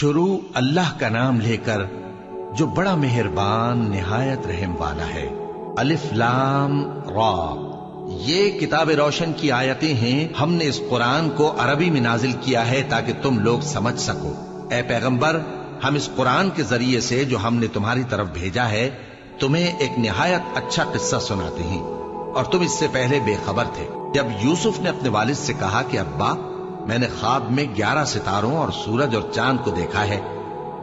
شروع اللہ کا نام لے کر جو بڑا مہربان نہایت رحم والا ہے۔ الف لام را، یہ کتاب روشن کی آیتیں ہیں۔ ہم نے اس قرآن کو عربی میں نازل کیا ہے تاکہ تم لوگ سمجھ سکو۔ اے پیغمبر، ہم اس قرآن کے ذریعے سے جو ہم نے تمہاری طرف بھیجا ہے تمہیں ایک نہایت اچھا قصہ سناتے ہیں، اور تم اس سے پہلے بے خبر تھے۔ جب یوسف نے اپنے والد سے کہا کہ ابا، میں نے خواب میں 11 ستاروں اور سورج اور چاند کو دیکھا ہے،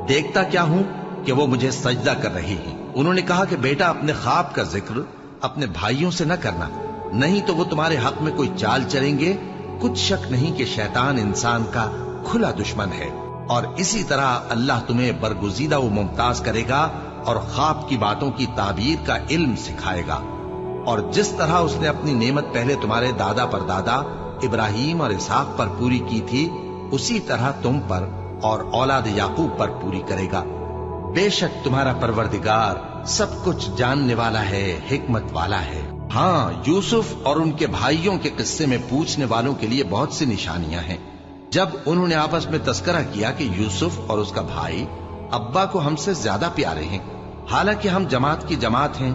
دیکھتا کیا ہوں کہ وہ مجھے سجدہ کر رہی ہیں۔ انہوں نے کہا کہ بیٹا، اپنے خواب کا ذکر اپنے بھائیوں سے نہ کرنا، نہیں تو وہ تمہارے حق میں کوئی چال چلیں گے۔ کچھ شک نہیں کہ شیطان انسان کا کھلا دشمن ہے، اور اسی طرح اللہ تمہیں برگزیدہ و ممتاز کرے گا اور خواب کی باتوں کی تعبیر کا علم سکھائے گا، اور جس طرح اس نے اپنی نعمت پہلے تمہارے دادا پر دادا ابراہیم اور اسحاق پر پوری کی تھی، اسی طرح تم پر اور اولاد یعقوب پر پوری کرے گا۔ بے شک تمہارا پروردگار سب کچھ جاننے والا ہے، حکمت والا ہے۔ ہاں، یوسف اور ان کے بھائیوں کے قصے میں پوچھنے والوں کے لیے بہت سی نشانیاں ہیں۔ جب انہوں نے آپس میں تذکرہ کیا کہ یوسف اور اس کا بھائی ابا کو ہم سے زیادہ پیارے ہیں، حالانکہ ہم جماعت کی جماعت ہیں،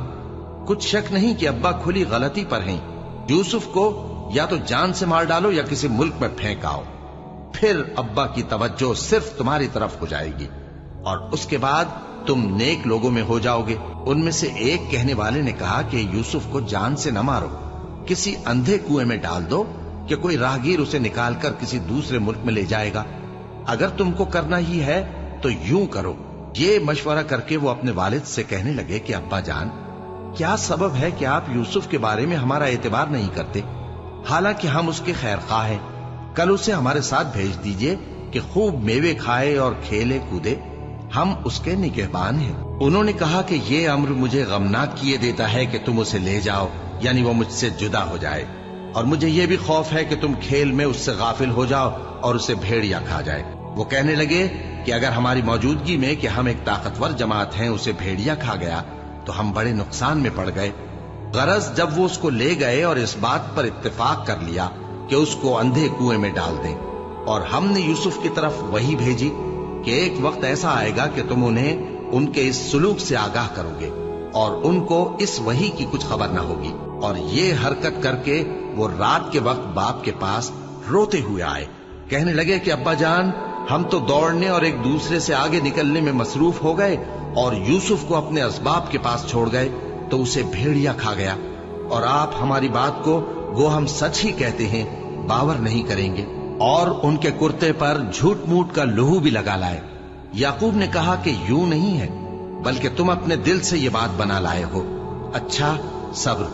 کچھ شک نہیں کہ ابا کھلی غلطی پر ہیں۔ یوسف کو یا تو جان سے مار ڈالو یا کسی ملک میں پھینک آؤ، پھر ابا کی توجہ صرف تمہاری طرف ہو جائے گی، اور اس کے بعد تم نیک لوگوں میں ہو جاؤ گے۔ ان میں سے ایک کہنے والے نے کہا کہ یوسف کو جان سے نہ مارو، کسی اندھے کنویں میں ڈال دو کہ کوئی راہگیر اسے نکال کر کسی دوسرے ملک میں لے جائے گا۔ اگر تم کو کرنا ہی ہے تو یوں کرو۔ یہ مشورہ کر کے وہ اپنے والد سے کہنے لگے کہ ابا جان، کیا سبب ہے کہ آپ یوسف کے بارے میں ہمارا اعتبار نہیں کرتے؟ حالانکہ ہم اس کے خیر خواہ ہیں، کل اسے ہمارے ساتھ بھیج دیجئے کہ خوب میوے کھائے اور کھیلے کودے، ہم اس کے نگہبان ہیں۔ انہوں نے کہا کہ یہ امر مجھے غمناک کیے دیتا ہے کہ تم اسے لے جاؤ، یعنی وہ مجھ سے جدا ہو جائے، اور مجھے یہ بھی خوف ہے کہ تم کھیل میں اس سے غافل ہو جاؤ اور اسے بھیڑیا کھا جائے۔ وہ کہنے لگے کہ اگر ہماری موجودگی میں کہ ہم ایک طاقتور جماعت ہیں اسے بھیڑیا کھا گیا تو ہم بڑے نقصان میں پڑ گئے۔ غرض جب وہ اس کو لے گئے اور اس بات پر اتفاق کر لیا کہ اس کو اندھے کنویں میں ڈال دیں، اور ہم نے یوسف کی طرف وحی بھیجی کہ ایک وقت ایسا آئے گا کہ تم انہیں ان کے اس سلوک سے آگاہ کرو گے، اور ان کو اس وحی کی کچھ خبر نہ ہوگی۔ اور یہ حرکت کر کے وہ رات کے وقت باپ کے پاس روتے ہوئے آئے، کہنے لگے کہ ابا جان، ہم تو دوڑنے اور ایک دوسرے سے آگے نکلنے میں مصروف ہو گئے اور یوسف کو اپنے اسباب کے پاس چھوڑ گئے تو اسے بھیڑیا کھا گیا، اور آپ ہماری بات کو گو ہم سچ ہی کہتے ہیں باور نہیں کریں گے۔ اور ان کے کرتے پر جھوٹ موٹ کا لہو بھی لگا لائے۔ یعقوب نے کہا کہ یوں نہیں ہے، بلکہ تم اپنے دل سے یہ بات بنا لائے ہو۔ اچھا، صبر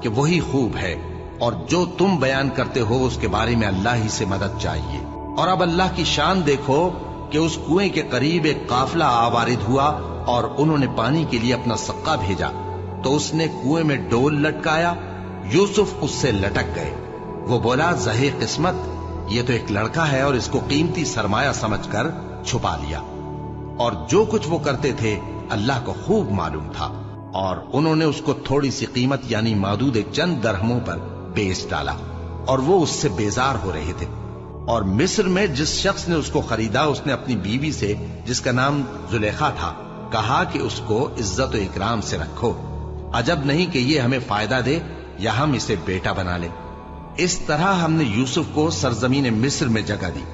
کہ وہی خوب ہے، اور جو تم بیان کرتے ہو اس کے بارے میں اللہ ہی سے مدد چاہیے۔ اور اب اللہ کی شان دیکھو کہ اس کنویں کے قریب ایک قافلہ آوارد ہوا اور انہوں نے پانی کے لیے اپنا سقا بھیجا، تو اس نے کنویں میں ڈول لٹکایا، یوسف اس سے لٹک گئے۔ وہ بولا، زہے قسمت، یہ تو ایک لڑکا ہے، اور اس کو قیمتی سرمایہ سمجھ کر چھپا لیا۔ اور جو کچھ وہ کرتے تھے اللہ کو خوب معلوم تھا، اور انہوں نے اس کو تھوڑی سی قیمت یعنی مادود چند درہموں پر بیچ ڈالا، اور وہ اس سے بیزار ہو رہے تھے۔ اور مصر میں جس شخص نے اس کو خریدا، اس نے اپنی بیوی سے جس کا نام زلیخا تھا کہا کہ اس کو عزت و اکرام سے رکھو، عجب نہیں کہ یہ ہمیں فائدہ دے یا ہم اسے بیٹا بنا لیں۔ اس طرح ہم نے یوسف کو سرزمین مصر میں جگہ دی،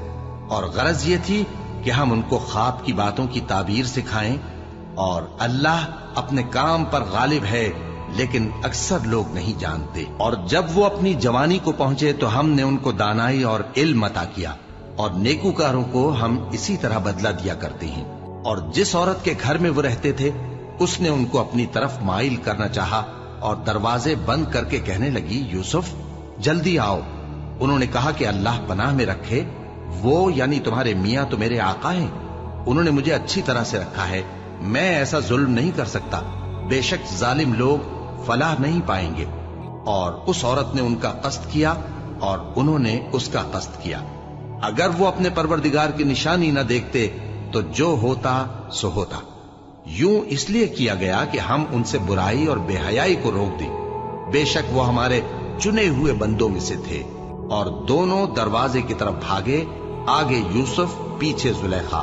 اور غرض یہ تھی کہ ہم ان کو خواب کی باتوں کی تعبیر سکھائیں، اور اللہ اپنے کام پر غالب ہے لیکن اکثر لوگ نہیں جانتے۔ اور جب وہ اپنی جوانی کو پہنچے تو ہم نے ان کو دانائی اور علم عطا کیا، اور نیکوکاروں کو ہم اسی طرح بدلہ دیا کرتے ہیں۔ اور جس عورت کے گھر میں وہ رہتے تھے اس نے ان کو اپنی طرف مائل کرنا چاہا، اور دروازے بند کر کے کہنے لگی، یوسف جلدی آؤ۔ انہوں نے کہا کہ اللہ پناہ میں رکھے، وہ یعنی تمہارے میاں تو میرے آقا ہیں، انہوں نے مجھے اچھی طرح سے رکھا ہے، میں ایسا ظلم نہیں کر سکتا، بے شک ظالم لوگ فلاح نہیں پائیں گے۔ اور اس عورت نے ان کا قصد کیا اور انہوں نے اس کا قصد کیا۔ اگر وہ اپنے پروردگار کی نشانی نہ دیکھتے تو جو ہوتا سو ہوتا۔ یوں اس لیے کیا گیا کہ ہم ان سے برائی اور بے حیائی کو روک دیں، بے شک وہ ہمارے چنے ہوئے بندوں میں سے تھے۔ اور دونوں دروازے کی طرف بھاگے، آگے یوسف پیچھے زلیخا،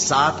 7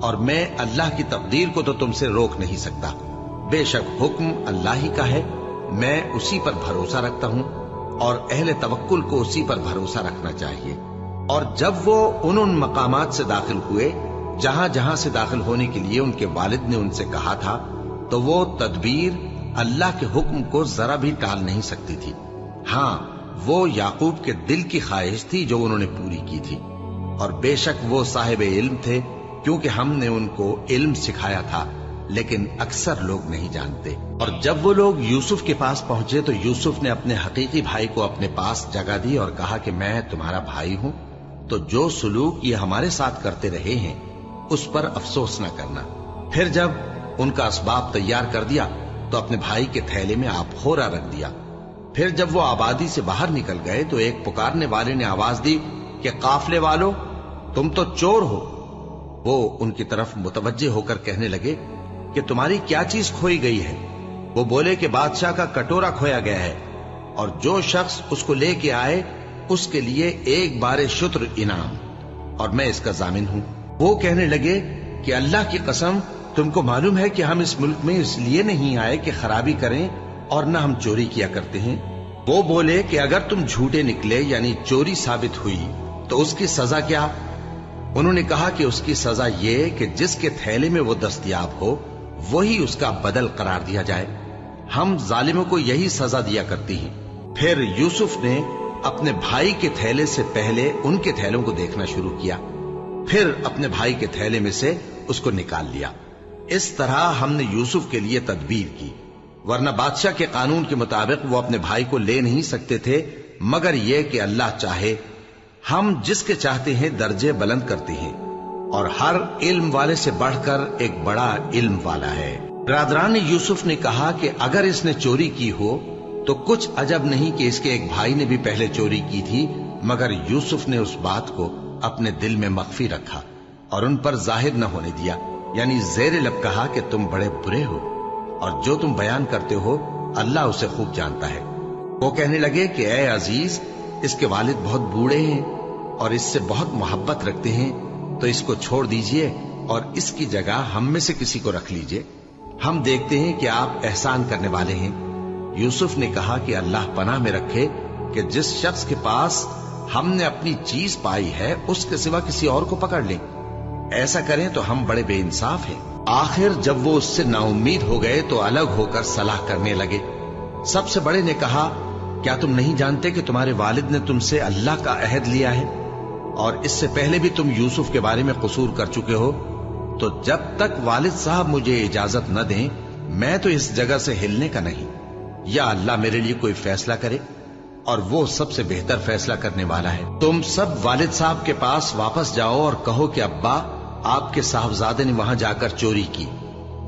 اور میں اللہ کی تقدیر کو تو تم سے روک نہیں سکتا. بے شک حکم اللہ ہی کا ہے، میں اسی پر بھروسہ رکھتا ہوں، اور اہل توکل کو اسی پر بھروسہ رکھنا چاہیے. اور جب وہ ان مقامات سے داخل ہوئے جہاں جہاں سے داخل ہونے کے لیے ان کے والد نے ان سے کہا تھا، تو وہ تدبیر اللہ کے حکم کو ذرا بھی ٹال نہیں سکتی تھی. ہاں، وہ یعقوب کے دل کی خواہش تھی جو انہوں نے پوری کی تھی. اور بے شک وہ صاحب علم تھے، کیونکہ ہم نے ان کو علم سکھایا تھا، لیکن اکثر لوگ نہیں جانتے. اور جب وہ لوگ یوسف کے پاس پہنچے تو یوسف نے اپنے حقیقی بھائی کو اپنے پاس جگہ دی اور کہا کہ میں تمہارا بھائی ہوں، تو جو سلوک یہ ہمارے ساتھ کرتے رہے ہیں اس پر افسوس نہ کرنا. پھر جب ان کا اسباب تیار کر دیا تو اپنے بھائی کے تھیلے میں آپ خورا رکھ دیا. پھر جب وہ آبادی سے باہر نکل گئے تو ایک پکارنے والے نے آواز دی کہ قافلے والو، تم تو چور ہو. وہ ان کی طرف متوجہ ہو کر کہنے لگے کہ تمہاری کیا چیز کھوئی گئی ہے؟ وہ بولے کہ بادشاہ کا کٹورا کھویا گیا ہے، اور جو شخص اس کو لے کے آئے اس کے لیے ایک بار شتر انعام، اور میں اس کا ضامن ہوں. وہ کہنے لگے کہ اللہ کی قسم، تم کو معلوم ہے کہ ہم اس ملک میں اس لیے نہیں آئے کہ خرابی کریں، اور نہ ہم چوری کیا کرتے ہیں. وہ بولے کہ اگر تم جھوٹے نکلے یعنی چوری ثابت ہوئی تو اس کی سزا کیا؟ انہوں نے کہا کہ اس کی سزا یہ کہ جس کے تھیلے میں وہ دستیاب ہو وہی اس کا بدل قرار دیا جائے. ہم ظالموں کو یہی سزا دیا کرتی ہیں. پھر یوسف نے اپنے بھائی کے تھیلے سے پہلے ان کے تھیلوں کو دیکھنا شروع کیا، پھر اپنے بھائی کے تھیلے میں سے اس کو نکال لیا. اس طرح ہم نے یوسف کے لیے تدبیر کی، ورنہ بادشاہ کے قانون کے مطابق وہ اپنے بھائی کو لے نہیں سکتے تھے، مگر یہ کہ اللہ چاہے. ہم جس کے چاہتے ہیں درجے بلند کرتے ہیں، اور ہر علم والے سے بڑھ کر ایک بڑا علم والا ہے. برادران یوسف نے کہا کہ اگر اس نے چوری کی ہو تو کچھ عجب نہیں کہ اس کے ایک بھائی نے بھی پہلے چوری کی تھی، مگر یوسف نے اس بات کو اپنے دل میں مخفی رکھا اور ان پر ظاہر نہ ہونے دیا. یعنی زیر لب کہا کہ تم بڑے برے ہو، اور جو تم بیان کرتے ہو اللہ اسے خوب جانتا ہے. وہ کہنے لگے کہ اے عزیز، اس کے والد بہت بوڑھے ہیں اور اس سے بہت محبت رکھتے ہیں، تو اس کو چھوڑ دیجئے اور اس کی جگہ ہم میں سے کسی کو رکھ لیجئے. ہم دیکھتے ہیں کہ آپ احسان کرنے والے ہیں. یوسف نے کہا کہ اللہ پناہ میں رکھے کہ جس شخص کے پاس ہم نے اپنی چیز پائی ہے اس کے سوا کسی اور کو پکڑ لیں. ایسا کریں تو ہم بڑے بے انصاف ہیں. آخر جب وہ اس سے نا امید ہو گئے تو الگ ہو کر صلاح کرنے لگے. سب سے بڑے نے کہا، کیا تم نہیں جانتے کہ تمہارے والد نے تم سے اللہ کا عہد لیا ہے، اور اس سے پہلے بھی تم یوسف کے بارے میں قصور کر چکے ہو؟ تو جب تک والد صاحب مجھے اجازت نہ دیں میں تو اس جگہ سے ہلنے کا نہیں. یا اللہ میرے لیے کوئی فیصلہ کرے، اور وہ سب سے بہتر فیصلہ کرنے والا ہے. تم سب والد صاحب کے پاس واپس جاؤ اور کہو کہ ابا، آپ کے صاحبزادے نے وہاں جا کر چوری کی،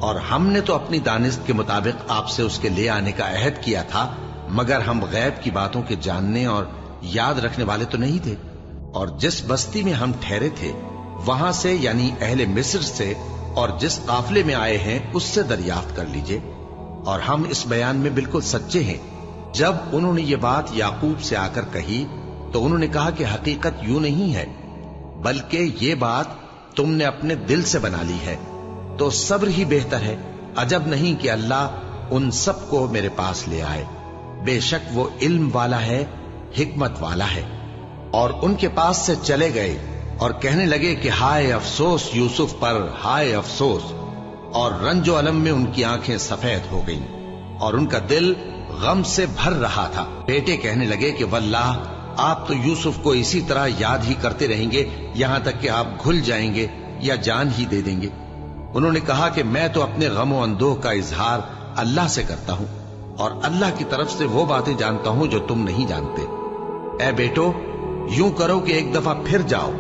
اور ہم نے تو اپنی دانست کے مطابق آپ سے اس کے لے آنے کا عہد کیا تھا، مگر ہم غیب کی باتوں کے جاننے اور یاد رکھنے والے تو نہیں تھے. اور جس بستی میں ہم ٹھہرے تھے وہاں سے یعنی اہل مصر سے اور جس قافلے میں آئے ہیں اس سے دریافت کر لیجئے، اور ہم اس بیان میں بالکل سچے ہیں. جب انہوں نے یہ بات یعقوب سے آ کر کہی تو انہوں نے کہا کہ حقیقت یوں نہیں ہے، بلکہ یہ بات تم نے اپنے دل سے بنا لی ہے، تو صبر ہی بہتر ہے. عجب نہیں کہ اللہ ان سب کو میرے پاس لے آئے. بے شک وہ علم والا ہے، حکمت والا ہے. اور ان کے پاس سے چلے گئے اور کہنے لگے کہ ہائے افسوس یوسف پر، ہائے افسوس. اور رنج و الم میں ان کی آنکھیں سفید ہو گئیں اور ان کا دل غم سے بھر رہا تھا. بیٹے کہنے لگے کہ واللہ آپ تو یوسف کو اسی طرح یاد ہی کرتے رہیں گے یہاں تک کہ آپ گھل جائیں گے یا جان ہی دے دیں گے. انہوں نے کہا کہ میں تو اپنے غم و اندوہ کا اظہار اللہ سے کرتا ہوں، اور اللہ کی طرف سے وہ باتیں جانتا ہوں جو تم نہیں جانتے. اے بیٹو، یوں کرو کہ ایک دفعہ پھر جاؤ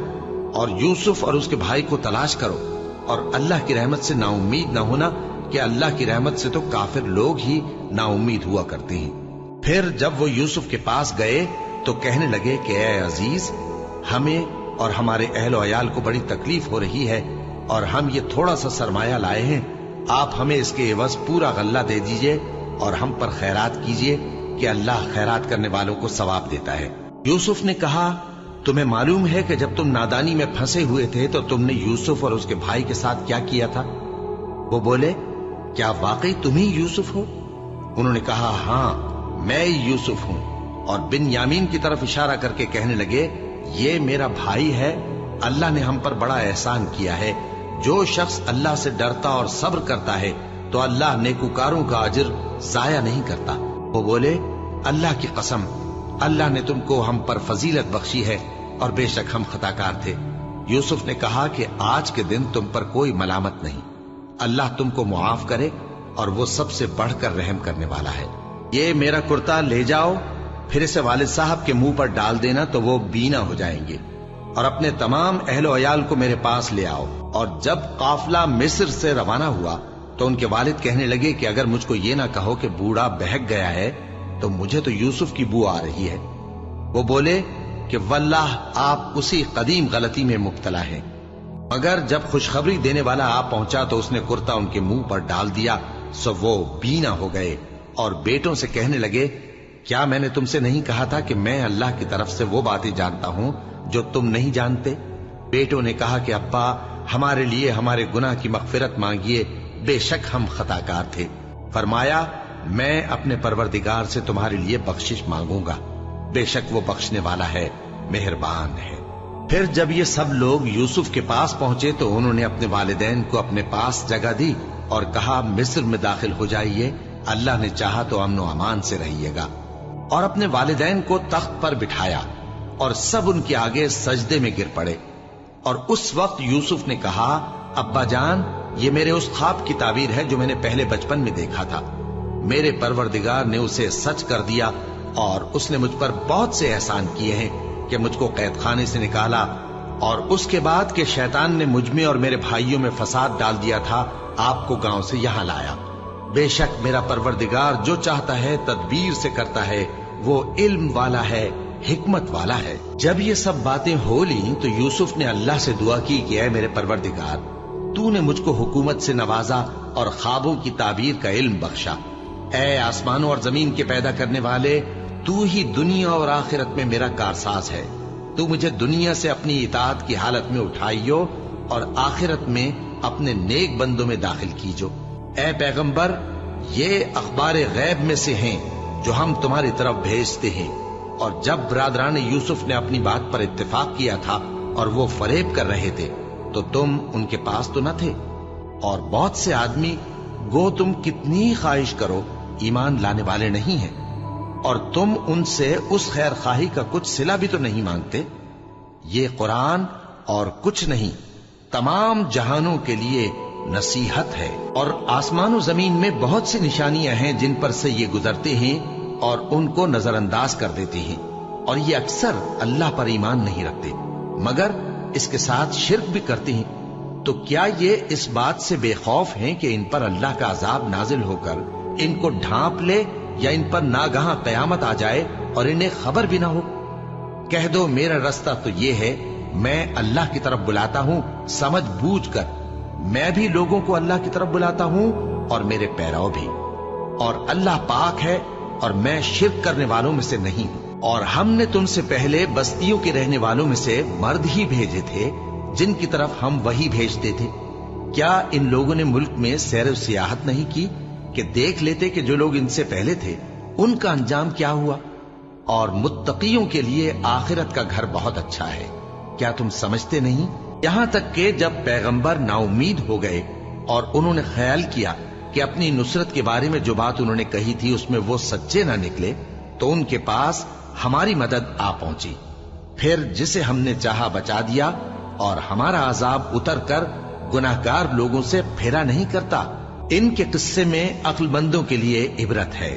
اور یوسف اور اس کے بھائی کو تلاش کرو، اور اللہ کی رحمت سے نا امید نہ ہونا کہ اللہ کی رحمت سے تو کافر لوگ ہی نا امید ہوا کرتے ہیں. پھر جب وہ یوسف کے پاس گئے تو کہنے لگے کہ اے عزیز، ہمیں اور ہمارے اہل و عیال کو بڑی تکلیف ہو رہی ہے، اور ہم یہ تھوڑا سا سرمایہ لائے ہیں، آپ ہمیں اس کے عوض پورا غلہ دے دیجئے اور ہم پر خیرات کیجئے کہ اللہ خیرات کرنے والوں کو ثواب دیتا ہے. یوسف نے کہا تمہیں معلوم ہے کہ جب تم نادانی میں پھنسے ہوئے تھے تو تم نے یوسف اور اس کے بھائی کے ساتھ کیا کیا تھا؟ وہ بولے کیا واقعی تم ہی یوسف ہو؟ انہوں نے کہا ہاں میں یوسف ہوں، اور بن یامین کی طرف اشارہ کر کے کہنے لگے یہ میرا بھائی ہے، اللہ نے ہم پر بڑا احسان کیا ہے، جو شخص اللہ سے ڈرتا اور صبر کرتا ہے تو اللہ نیکوکاروں کا اجر ضائع نہیں کرتا۔ وہ بولے اللہ کی قسم اللہ نے تم کو ہم پر فضیلت بخشی ہے اور بے شک ہم خطاکار تھے۔ یوسف نے کہا کہ آج کے دن تم پر کوئی ملامت نہیں، اللہ تم کو معاف کرے اور وہ سب سے بڑھ کر رحم کرنے والا ہے۔ یہ میرا کرتا لے جاؤ، پھر اسے والد صاحب کے منہ پر ڈال دینا تو وہ بینا ہو جائیں گے، اور اپنے تمام اہل و عیال کو میرے پاس لے آؤ۔ اور جب قافلہ مصر سے روانہ ہوا تو ان کے والد کہنے لگے کہ اگر مجھ کو یہ نہ کہو کہ بوڑھا بہک گیا ہے تو مجھے تو یوسف کی بو آ رہی ہے۔ وہ بولے کہ واللہ آپ اسی قدیم غلطی میں مبتلا ہیں۔ مگر جب خوشخبری دینے والا آپ پہنچا تو اس نے کرتا ان کے منہ پر ڈال دیا، سو وہ بینا ہو گئے اور بیٹوں سے کہنے لگے کیا میں نے تم سے نہیں کہا تھا کہ میں اللہ کی طرف سے وہ باتیں جانتا ہوں جو تم نہیں جانتے؟ بیٹوں نے کہا کہ ابا ہمارے لیے ہمارے گناہ کی مغفرت مانگیے، بے شک ہم خطاکار تھے۔ فرمایا میں اپنے پروردگار سے تمہارے لیے بخشش مانگوں گا، بے شک وہ بخشنے والا ہے، مہربان ہے۔ پھر جب یہ سب لوگ یوسف کے پاس پہنچے تو انہوں نے اپنے والدین کو اپنے پاس جگہ دی اور کہا مصر میں داخل ہو جائیے، اللہ نے چاہا تو امن و امان سے رہیے گا۔ اور اپنے والدین کو تخت پر بٹھایا اور سب ان کے آگے سجدے میں گر پڑے۔ اور اس وقت یوسف نے کہا ابا جان یہ میرے اس خواب کی تعبیر ہے جو میں نے پہلے بچپن میں دیکھا تھا، میرے پروردگار نے اسے سچ کر دیا اور اس نے مجھ پر بہت سے احسان کیے ہیں کہ مجھ کو قید خانے سے نکالا، اور اس کے بعد کہ شیطان نے مجھ میں اور میرے بھائیوں میں فساد ڈال دیا تھا آپ کو گاؤں سے یہاں لایا۔ بے شک میرا پروردگار جو چاہتا ہے تدبیر سے کرتا ہے، وہ علم والا ہے، حکمت والا ہے۔ جب یہ سب باتیں ہو لیں تو یوسف نے اللہ سے دعا کی کہ اے میرے پروردگار تو نے مجھ کو حکومت سے نوازا اور خوابوں کی تعبیر کا علم بخشا۔ اے آسمانوں اور زمین کے پیدا کرنے والے، تو ہی دنیا اور آخرت میں میرا کارساز ہے، تو مجھے دنیا سے اپنی اطاعت کی حالت میں اٹھائیو اور آخرت میں اپنے نیک بندوں میں داخل کیجو۔ اے پیغمبر یہ اخبار غیب میں سے ہیں جو ہم تمہاری طرف بھیجتے ہیں۔ اور جب برادران یوسف نے اپنی بات پر اتفاق کیا تھا اور وہ فریب کر رہے تھے تو تم ان کے پاس تو نہ تھے، اور بہت سے آدمی گو تم کتنی خواہش کرو ایمان لانے والے نہیں ہیں، اور تم ان سے اس خیر خواہی کا کچھ صلہ بھی تو نہیں مانگتے۔ یہ قرآن اور کچھ نہیں تمام جہانوں کے لیے نصیحت ہے، اور آسمان و زمین میں بہت سی نشانیاں ہیں جن پر سے یہ گزرتے ہیں اور ان کو نظر انداز کر دیتے ہیں، اور یہ اکثر اللہ پر ایمان نہیں رکھتے مگر اس کے ساتھ شرک بھی کرتے ہیں۔ تو کیا یہ اس بات سے بے خوف ہیں کہ ان پر اللہ کا عذاب نازل ہو کر ان کو ڈھانپ لے، یا ان پر ناگہاں قیامت آ جائے اور انہیں خبر بھی نہ ہو؟ کہہ دو میرا راستہ تو یہ ہے، میں اللہ کی طرف بلاتا ہوں سمجھ بوجھ کر، میں بھی لوگوں کو اللہ کی طرف بلاتا ہوں اور میرے پیرو بھی، اور اللہ پاک ہے اور میں شرک کرنے والوں میں سے نہیں ہوں۔ اور ہم نے تم سے پہلے بستیوں کے رہنے والوں میں سے مرد ہی بھیجے تھے جن کی طرف ہم وہی بھیجتے تھے۔ کیا ان لوگوں نے ملک میں سیر و سیاحت نہیں کی کہ دیکھ لیتے کہ جو لوگ ان سے پہلے تھے ان کا انجام کیا ہوا؟ اور متقیوں کے لیے آخرت کا گھر بہت اچھا ہے، کیا تم سمجھتے نہیں؟ یہاں تک کہ جب پیغمبر نا امید ہو گئے اور انہوں نے خیال کیا کہ اپنی نصرت کے بارے میں جو بات انہوں نے کہی تھی اس میں وہ سچے نہ نکلے، تو ان کے پاس ہماری مدد آ پہنچی، پھر جسے ہم نے چاہا بچا دیا، اور ہمارا عذاب اتر کر گناہگار لوگوں سے پھیرا نہیں کرتا۔ ان کے قصے میں عقل مندوں کے لیے عبرت ہے۔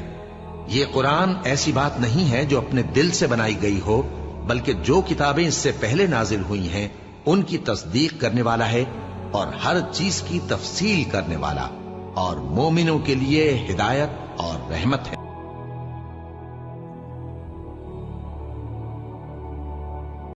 یہ قرآن ایسی بات نہیں ہے جو اپنے دل سے بنائی گئی ہو، بلکہ جو کتابیں اس سے پہلے نازل ہوئی ہیں ان کی تصدیق کرنے والا ہے اور ہر چیز کی تفصیل کرنے والا، اور مومنوں کے لیے ہدایت اور رحمت ہے۔